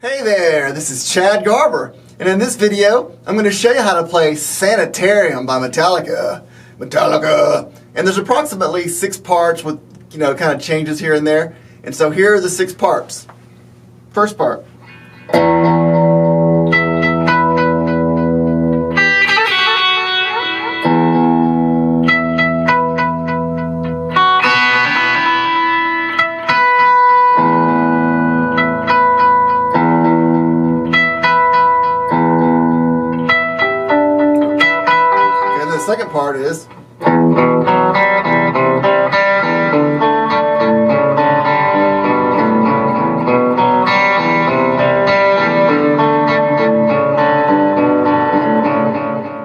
Hey there, this is Chad Garber, and in this video, I'm going to show you how to play Sanitarium by Metallica. And there's approximately 6 parts with, kind of changes here and there. And so here are the 6 parts. First part. The second part is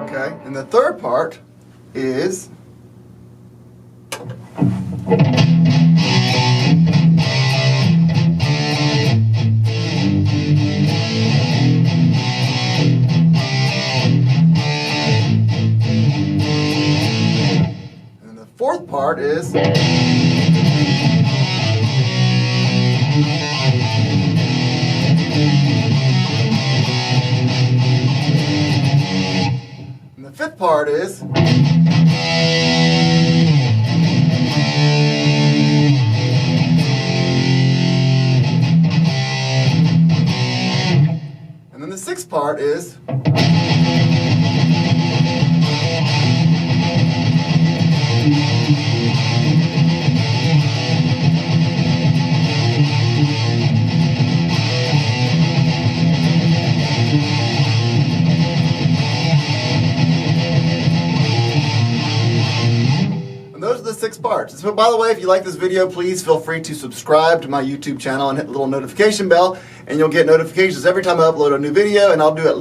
okay, and the third part is fourth part is and the fifth part is and then the sixth part is those are the 6 parts. So by the way, if you like this video, please feel free to subscribe to my YouTube channel and hit the little notification bell, and you'll get notifications every time I upload a new video. And I'll be doing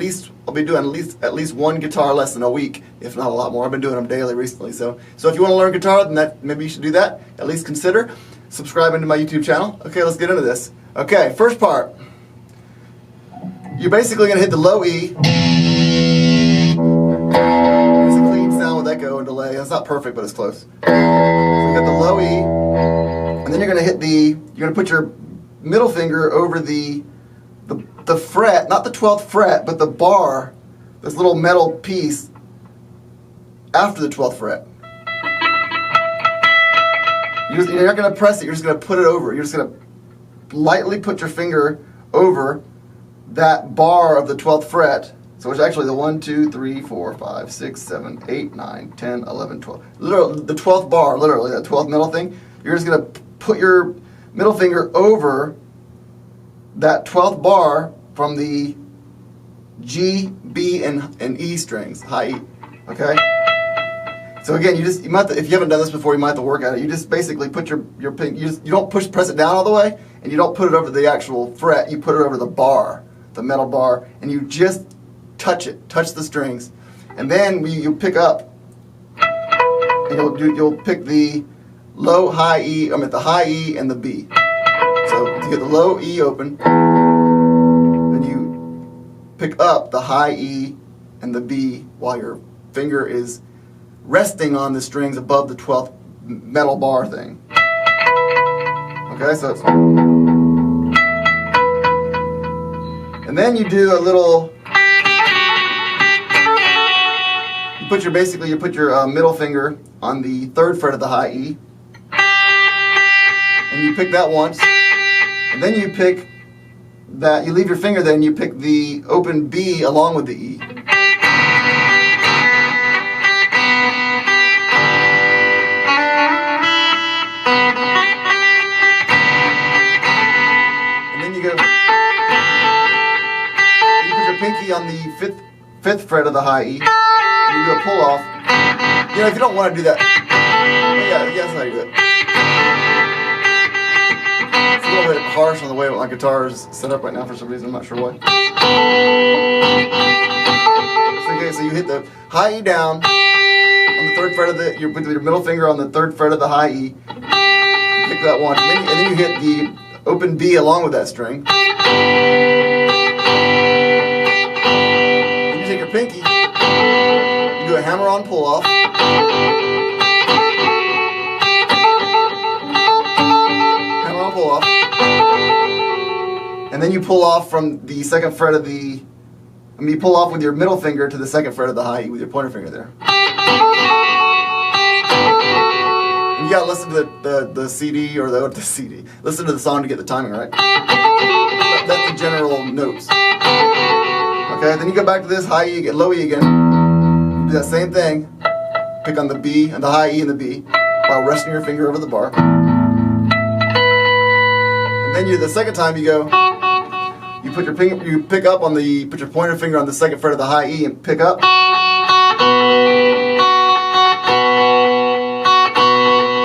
at least 1 guitar lesson a week, if not a lot more. I've been doing them daily recently. So if you want to learn guitar, then maybe you should do that. At least consider subscribing to my YouTube channel. Okay, let's get into this. Okay, first part. You're basically going to hit the low E. Echo and delay. It's not perfect, but it's close. So you got the low E, and then you're going to put your middle finger over the fret, not the 12th fret, but the bar, this little metal piece after the 12th fret. You're not going to press it, you're just going to put it over. You're just going to lightly put your finger over that bar of the 12th fret. So it's actually the 1, 2, 3, 4, 5, 6, 7, 8, 9, 10, 11, 12. Literally, the 12th bar, literally, that 12th middle thing. You're just going to put your middle finger over that 12th bar from the G, B, and E strings, high E. Okay? So again, you might if you haven't done this before, you might have to work at it. You just basically put your you don't press it down all the way, and you don't put it over the actual fret. You put it over the bar, the metal bar, and you just touch the strings, and then you pick up, and you'll pick the low, high E, the high E and the B. So to get the low E open, then you pick up the high E and the B while your finger is resting on the strings above the 12th metal bar thing. Okay, so it's, and then you do a little. You put your middle finger on the 3rd fret of the high E, and you pick that once, and then you pick that. You leave your finger there, and you pick the open B along with the E. And then you put your pinky on the 5th fret of the high E. You do a pull off. If you don't want to do that, yeah, that's how you do it. It's a little bit harsh on the way my guitar is set up right now for some reason. I'm not sure why. So you hit the high E down on the 3rd fret of you put your middle finger on the 3rd fret of the high E. Pick that one, and then you hit the open B along with that string. Then you take your pinky. Do a hammer-on pull-off, hammer-on pull-off, and then you pull off from the second fret of the, you pull off with your middle finger to the second fret of the high E with your pointer finger there. And you gotta listen to the CD or the CD. Listen to the song to get the timing right. That's the general notes. Okay, then you go back to this high E, get low E again. You do that same thing. Pick on the B and the high E and the B while resting your finger over the bar. And then the second time you go, you put your finger, you pick up on the, put your pointer finger on the second fret of the high E and pick up.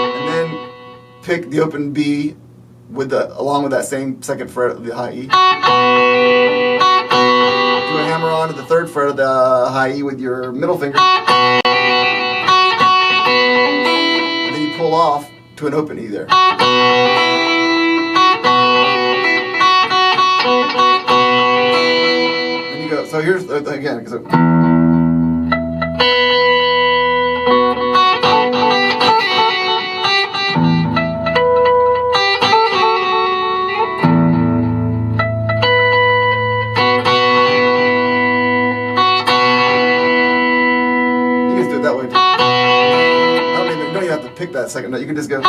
And then pick the open B with along with that same second fret of the high E. Do a hammer on to the third fret of the high E with your middle finger. And then you pull off to an open E there. So here's again. You can just do it that way too. You don't even have to pick that second note. You can just go.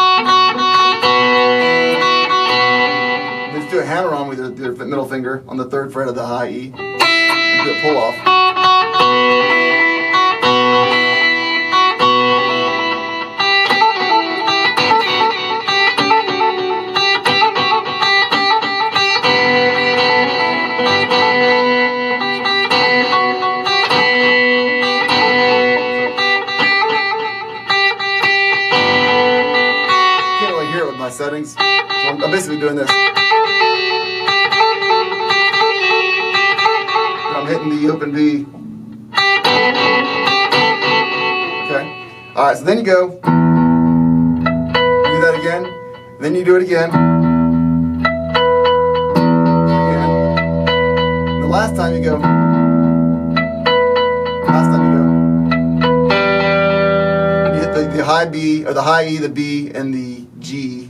Just do a hammer on with your middle finger on the third fret of the high E. Do a pull off. Can't really hear it with my settings. So I'm basically doing this. I'm hitting the open B. Okay. Alright, so then you go. You do that again. Then you do it again. And the last time you go. You hit the high B, or the high E, the B, and the G,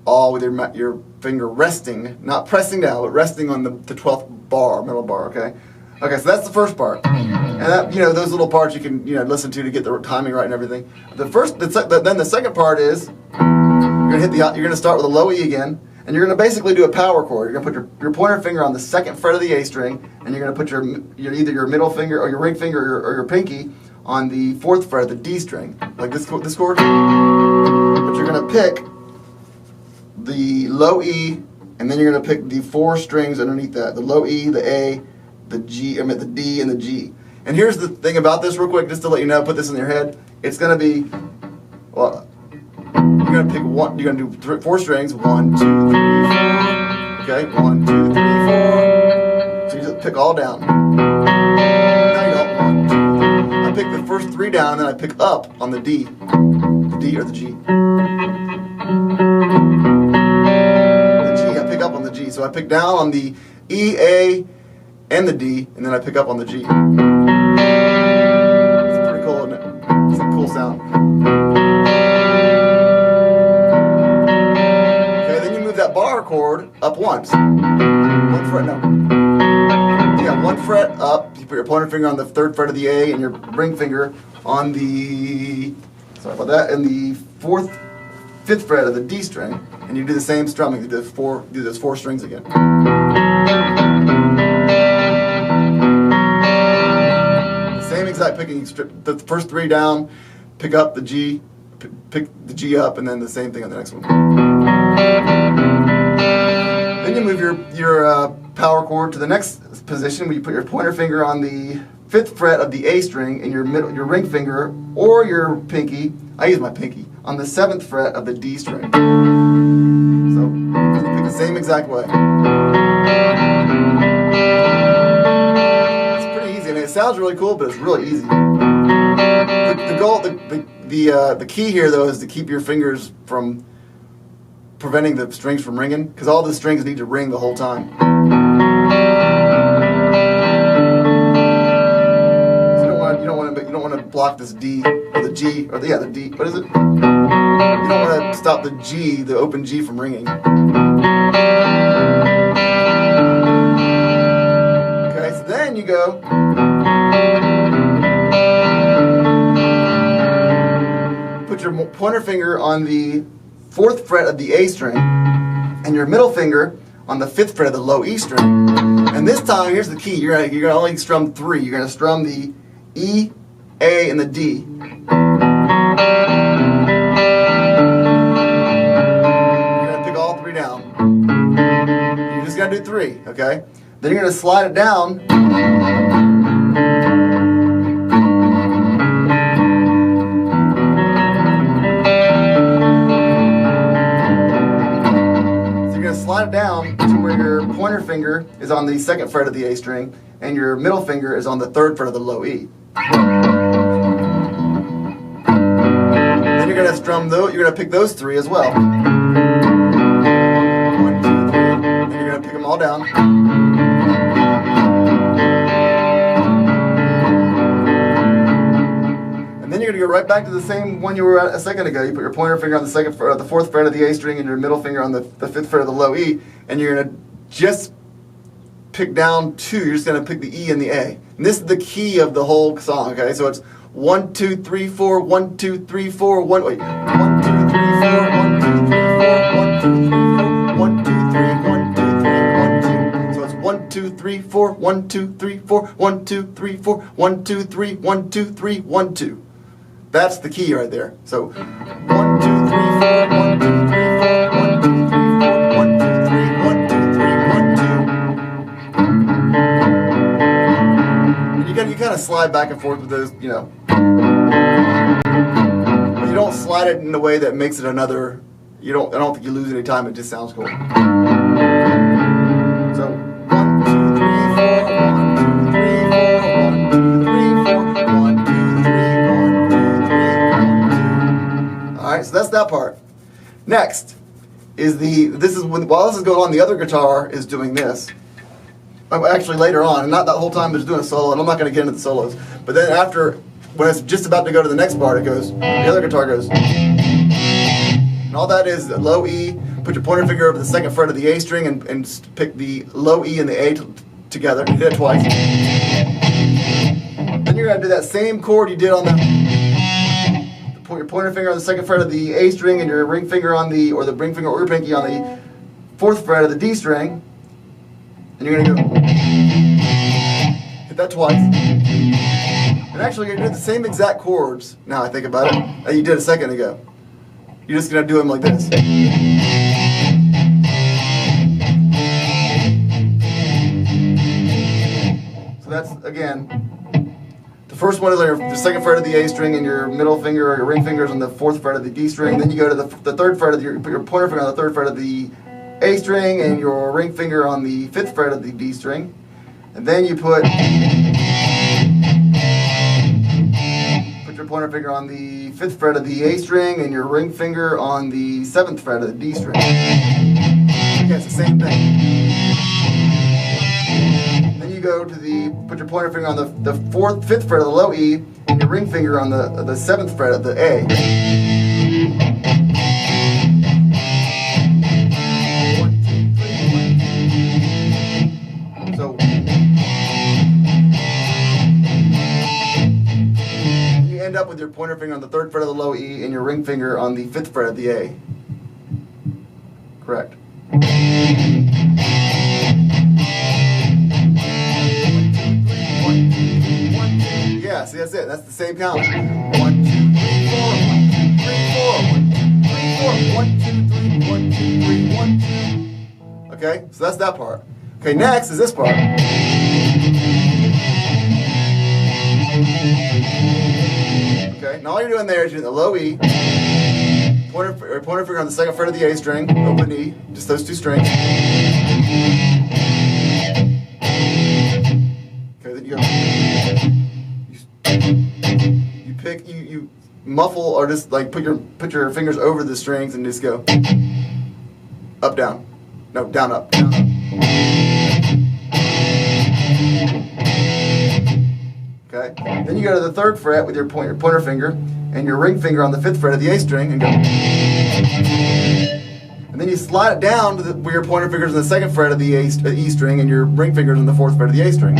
all with your finger resting, not pressing down, but resting on the 12th bar, middle bar, okay? Okay, so that's the first part. And that, those little parts you can, listen to get the timing right and everything. Then the second part is, you're gonna start with a low E again, and you're gonna basically do a power chord. You're gonna put your pointer finger on the second fret of the A string, and you're gonna put either your middle finger or your ring finger or your pinky on the fourth fret of the D string, like this chord. But you're gonna pick the low E, and then you're going to pick the four strings underneath that. The low E, the A, the G, the D, and the G. And here's the thing about this real quick, just to let you know, put this in your head. It's going to be, well, you're going to pick one, you're going to do four strings. 1, 2, 3, 4. Okay, 1, 2, 3, 4. So you just pick all down. Now you go 1, 2, 3. I pick the first three down, and then I pick up on the D. The D or the G. Up on the G, so I pick down on the E, A, and the D, and then I pick up on the G. It's pretty cool, isn't it? It's a cool sound. Okay, then you move that bar chord up once. One fret, no. Yeah, one fret up. You put your pointer finger on the third fret of the A, and your ring finger on the, sorry about that, and the fifth fret of the D string. And you do the same strumming. You do those four strings again. The same exact picking. You strip the first three down, pick up the G, pick the G up, and then the same thing on the next one. Then you move your power chord to the next position where you put your pointer finger on the fifth fret of the A string and your ring finger or your pinky. I use my pinky on the seventh fret of the D string. So you pick the same exact way. It's pretty easy. I mean, it sounds really cool, but it's really easy. The key here though is to keep your fingers from preventing the strings from ringing, because all the strings need to ring the whole time. So you don't want to block this D or the G or the D. What is it? You don't want to stop the G, the open G, from ringing. you go put your pointer finger on the 4th fret of the A string and your middle finger on the 5th fret of the low E string. And this time, here's the key, you're gonna only strum 3. You're gonna strum the E, A, and the D. You're gonna pick all 3 down. You're just gonna do 3, okay? Then you're gonna slide it down. Slide it down to where your pointer finger is on the 2nd fret of the A string and your middle finger is on the 3rd fret of the low E. Then you're going to strum those, you're going to pick those 3 as well. 1, 2, 3. Then you're going to pick them all down. And then you're going to go right back to the same one you were at a second ago. You put your pointer finger on the 4th fret of the A string and your middle finger on the 5th fret of the low E, and you're going to just pick down 2. You're just going to pick the E and the A. And this is the key of the whole song, okay? So it's 1, 2, 3, 4, 1, 2, 3, 4, 1, wait. 1, 2, 3, 4, 1, 2, 3, 4, 1, 2, 3, 4, 1, 2, 3, 1, 2, 3, 1, 2. So it's 1, 2, 3, 4, 1, 2, 3, 4, 1, 2, 3, 4, 1, 2, 3, 1, 2, 3, 1, 2. That's the key right there. So 1, 2, 3, 4, 1, 2, 3, 4, 1, 2, 3, 4, 1, 2, 3, 1, 2, 3, 1, 2. And you kind of slide back and forth with those, you know. But you don't slide it in a way that makes it another. I don't think you lose any time. It just sounds cool. So 1, 2, 3, 4, 1, 2, 3, 4, 1, 2, 3, 4, 1, 2, 3, 1, 2. Alright, so that's that part. Next is while this is going on, the other guitar is doing this. Actually later on, and not that whole time, but it's doing a solo, and I'm not going to get into the solos. But then after, when it's just about to go to the next part, the other guitar goes. And all that is the low E, put your pointer finger over the 2nd fret of the A string and pick the low E and the A together. You did it twice. Then you're going to do that same chord you did on put your pointer finger on the 2nd fret of the A string and your ring finger on the ring finger or your pinky on the 4th fret of the D string. And you're going to go hit that twice. And actually you're going to do the same exact chords, now I think about it, that you did a second ago. You're just going to do them like this. So that's, again, the first one is on the 2nd fret of the A string and your middle finger or your ring finger is on the 4th fret of the D string. Then you go to the 3rd fret you put your pointer finger on the 3rd fret of the A string and your ring finger on the 5th fret of the D string. And then you put your pointer finger on the 5th fret of the A string and your ring finger on the 7th fret of the D string. Again, it's the same thing. Then you go to put your pointer finger on the 5th fret of the low E and your ring finger on the 7th fret of the A. So you end up with your pointer finger on the 3rd fret of the low E and your ring finger on the 5th fret of the A. Correct. Yeah, see, that's it. That's the same count. 1, 2, 3, 4. 1, 2, 3, 4. 1, 2, 3, 4. 1, 2, 3, 1, 2. Okay, so that's that part. Okay, next is this part. Okay, now all you're doing there is you're doing the low E, pointer finger on the 2nd fret of the A string, open E, just those 2 strings. Okay, then you go. You pick, you muffle or just like put your fingers over the strings and just go up, down. No, down, up, down, up. Okay. Then you go to the 3rd fret with your pointer finger and your ring finger on the 5th fret of the A string and go. And And then you slide it down to where your pointer finger's on the second fret of the E string and your ring finger's on the fourth fret of the A string.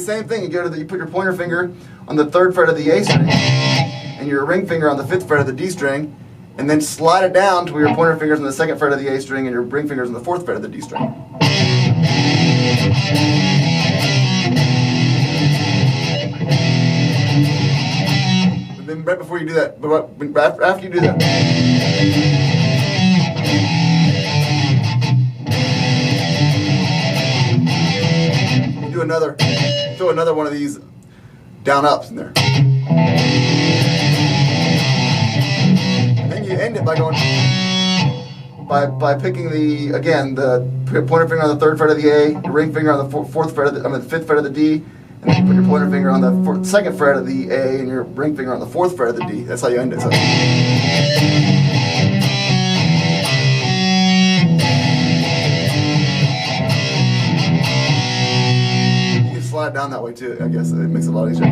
Same thing. You put your pointer finger on the third fret of the A string and your ring finger on the fifth fret of the D string, and then slide it down to where your pointer finger's on the second fret of the A string and your ring finger's on the fourth fret of the D string. But then right before you do that, after you do that, you do throw another one of these down ups in there. And then you end it by going by picking the pointer finger on the third fret of the A, your ring finger on the fourth fret of the fifth fret of the D, and then you put your pointer finger on the second fret of the A and your ring finger on the fourth fret of the D. That's how you end it. So. Slide it down that way too. I guess it makes it a lot easier.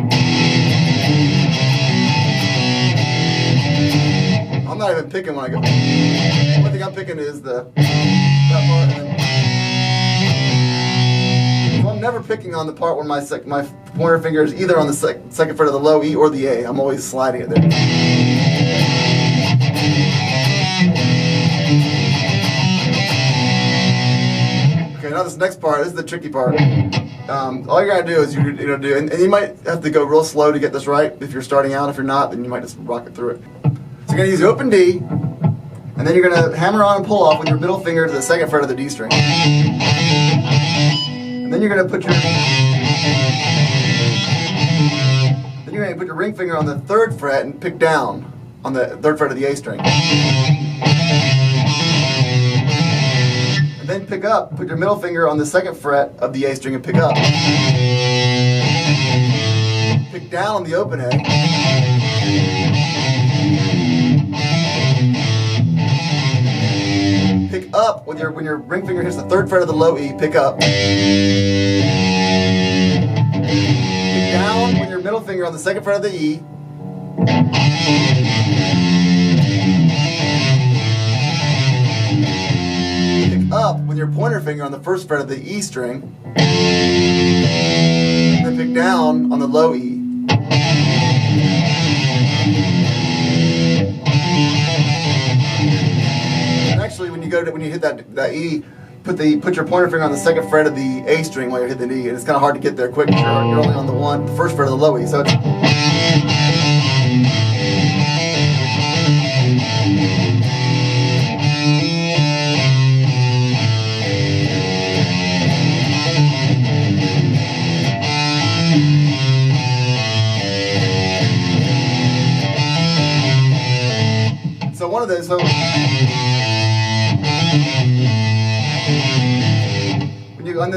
I'm not even picking when I go. The only thing I'm picking is that part. So I'm never picking on the part when my pointer finger is either on the second fret of the low E or the A. I'm always sliding it there. Okay, now this next part, this is the tricky part. All you gotta do is you're gonna do, and you might have to go real slow to get this right if you're starting out. If you're not, then you might just rock it through it. So you're gonna use the open D, and then you're gonna hammer on and pull off with your middle finger to the second fret of the D string. And then you're gonna put your ring finger on the third fret and pick down on the third fret of the A string. Then pick up, put your middle finger on the second fret of the A string and pick up. Pick down on the open A. Pick up when your ring finger hits the third fret of the low E, pick up. Pick down when your middle finger on the second fret of the E. Up with your pointer finger on the first fret of the E string, and then pick down on the low E. And actually, when you hit that E, put your pointer finger on the second fret of the A string while you're hitting the E, and it's kind of hard to get there quick. You're only on the first fret of the low E, so it's. So one of those,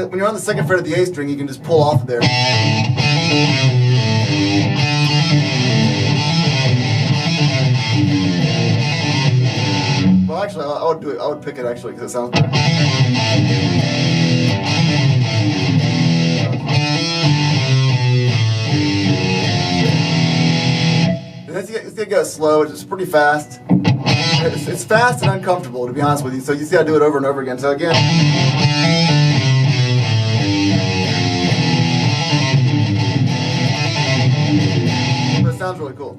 when you're on the second fret of the A string, you can just pull off of there. Well, actually, I would do it. I would pick it actually because it sounds better. And it's gonna go slow. It's pretty fast. It's fast and uncomfortable, to be honest with you. So you see I do it over and over again. So again. But it sounds really cool.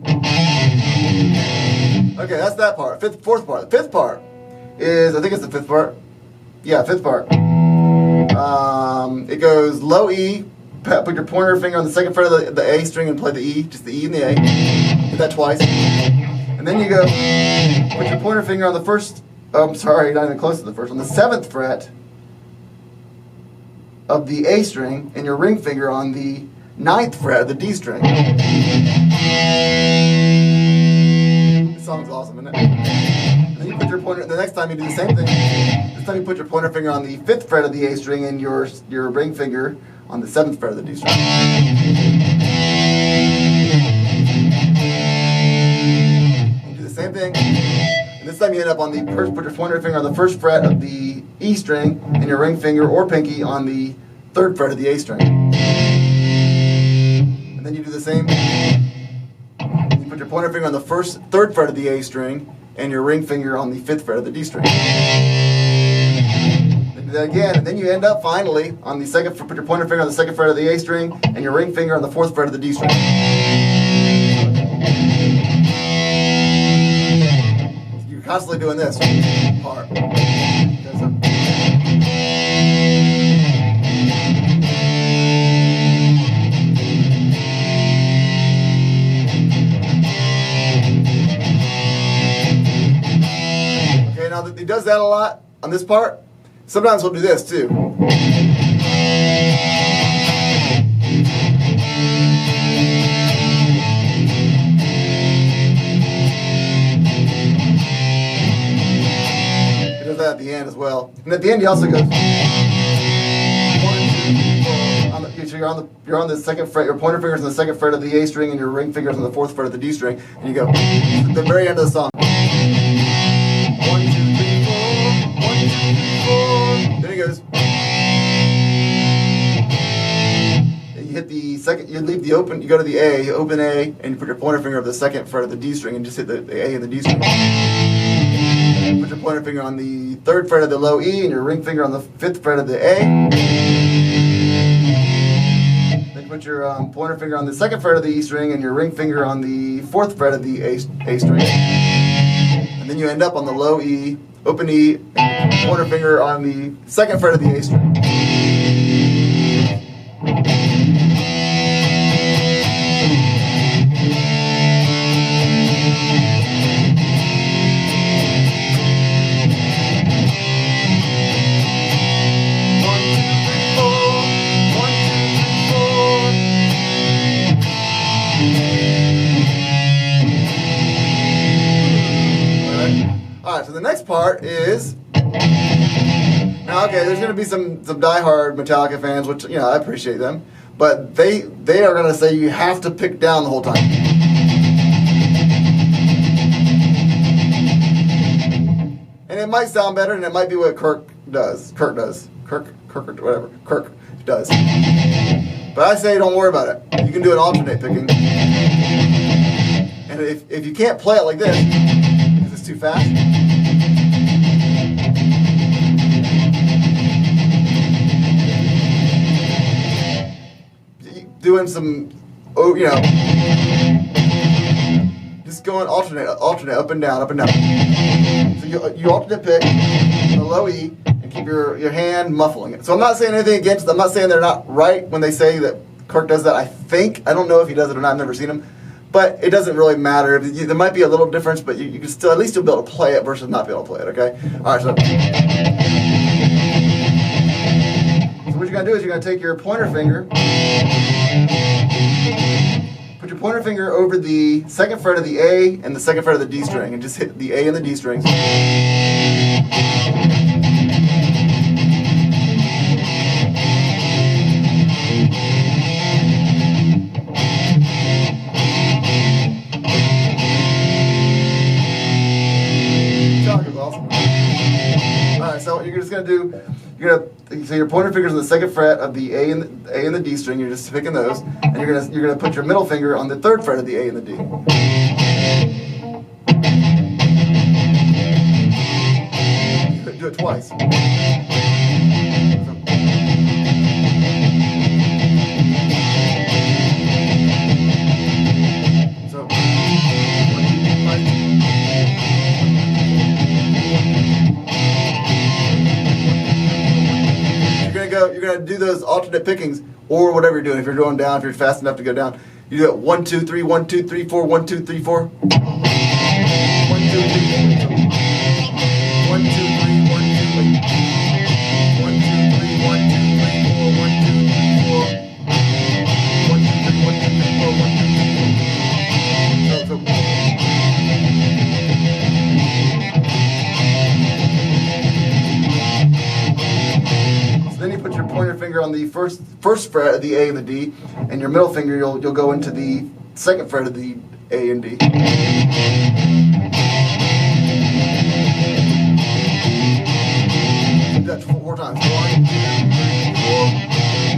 Okay, that's that part. Fourth part. The fifth part is, I think it's the fifth part. Yeah, fifth part. It goes low E. Put your pointer finger on the second fret of the A string and play the E, just the E and the A. Hit that twice. And then you go, put your pointer finger on the first, I'm sorry, not even close to the first, on the seventh fret of the A string and your ring finger on the ninth fret of the D string. This song's awesome, isn't it? And then you put your pointer, the next time you do the same thing. This time you put your pointer finger on the fifth fret of the A string and your ring finger on the seventh fret of the D string. Same thing. And this time you end up on put your pointer finger on the first fret of the E string and your ring finger or pinky on the 3rd fret of the A string. And then you do the same. You put your pointer finger on the 3rd fret of the A string and your ring finger on the 5th fret of the D string. Then do that again, and then you end up finally on the 2nd. Put your pointer finger on the 2nd fret of the A string and your ring finger on the 4th fret of the D string. You're constantly doing this part. Now that he does that a lot on this part, sometimes we'll do this too. He does that at the end as well. And at the end he also goes 1, 2, 4. So you're on the 2nd fret, your pointer finger's on the 2nd fret of the A string and your ring finger's on the 4th fret of the D string, and you go at the very end of the song. 1, 2, 3, 4. 1, 2, 3, 4. Then he goes. And you hit the second. You leave the open. You go to the A. You open A, and you put your pointer finger on the 2nd fret of the D string, and just hit the A and the D string. Put your pointer finger on the 3rd fret of the low E, and your ring finger on the 5th fret of the A. Then put your pointer finger on the 2nd fret of the E string, and your ring finger on the 4th fret of the A string. And then you end up on the low E, open E, and pointer finger on the 2nd fret of the A string. Alright, so the next part is, now okay, there's going to be some diehard Metallica fans, which, you know, I appreciate them, but they are going to say you have to pick down the whole time. And it might sound better, and it might be what Kirk does. Kirk does. Kirk does. But I say don't worry about it. You can do an alternate picking. And if you can't play it like this, because it's too fast, doing some, you know, just going alternate, up and down, up and down. So you alternate pick the low E and keep your hand muffling it. So I'm not saying anything against them. I'm not saying they're not right when they say that Kirk does that. I don't know if he does it or not. I've never seen him. But it doesn't really matter. There might be a little difference, but you can still, at least you'll be able to play it versus not be able to play it, okay? All right, so what you're going to do is you're going to take your pointer finger, put your pointer finger over the 2nd fret of the A and the 2nd fret of the D string, and just hit the A and the D strings. So what you're just gonna do, so your pointer finger's on the 2nd fret of the A and the D string. You're just picking those, and you're gonna put your middle finger on the 3rd fret of the A and the D. You do it twice. So. You're going to do those alternate pickings or whatever you're doing. If you're going down, if you're fast enough to go down, you do it 1, 2, 3, 1, 2, 3, 4, 1, 2, 3, 4. 1, 2, 3, 1, 2, 3, 1, 2, 3, 1, 2, 3. 1, 2, 3, 1, 2, 3, 4, 1, 2, 3, 4. 1, 2, 3, 1, 2, 3, 4, 1, 2, 3, 4. Then you put your pointer finger on the first fret of the A and the D, and your middle finger you'll go into the 2nd fret of the A and D. Do that 4 times. 1, 2, 3, 4.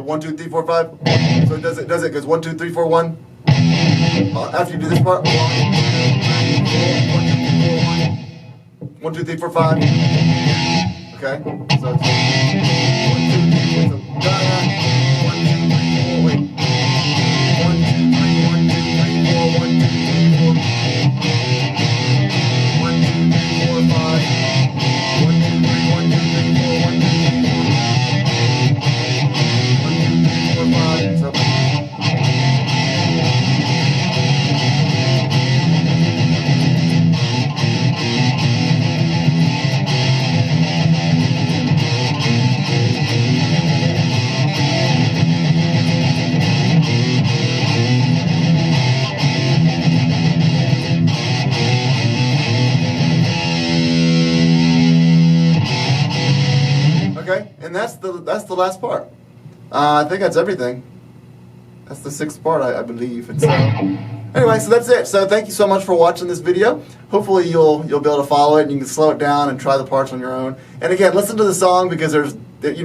1, 2, 3, 4, 5. So it goes 1, 2, 3, 4, 1. After you do this part, 1, 2, 3, 4, 1. 1, 2, 3, 4, 5. Okay? So it's 1, 2, 3, 4, 1, 2, 3, 4, wait. 1, 2, 3, 1, 2, 3, 4, 1, 2, 3, 4. 1, 2, 3, 4, 5. 1, 2, 3, 1, 2, 3, 4, 1, 2, 3, 4. 1, 2, 3, 4, 5. So okay, and that's the last part. I think that's everything. That's the 6th part, I believe. And so, anyway, so that's it. So thank you so much for watching this video. Hopefully you'll be able to follow it and you can slow it down and try the parts on your own. And again, listen to the song because they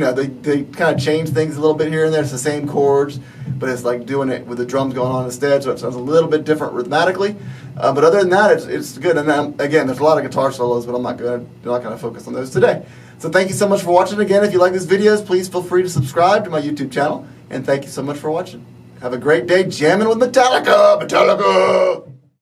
kind of change things a little bit here and there. It's the same chords, but it's like doing it with the drums going on instead, so it sounds a little bit different rhythmatically. But other than that, it's good. And again, there's a lot of guitar solos, but I'm not going to focus on those today. So thank you so much for watching. Again, if you like these videos, please feel free to subscribe to my YouTube channel. And thank you so much for watching. Have a great day jamming with Metallica! Metallica!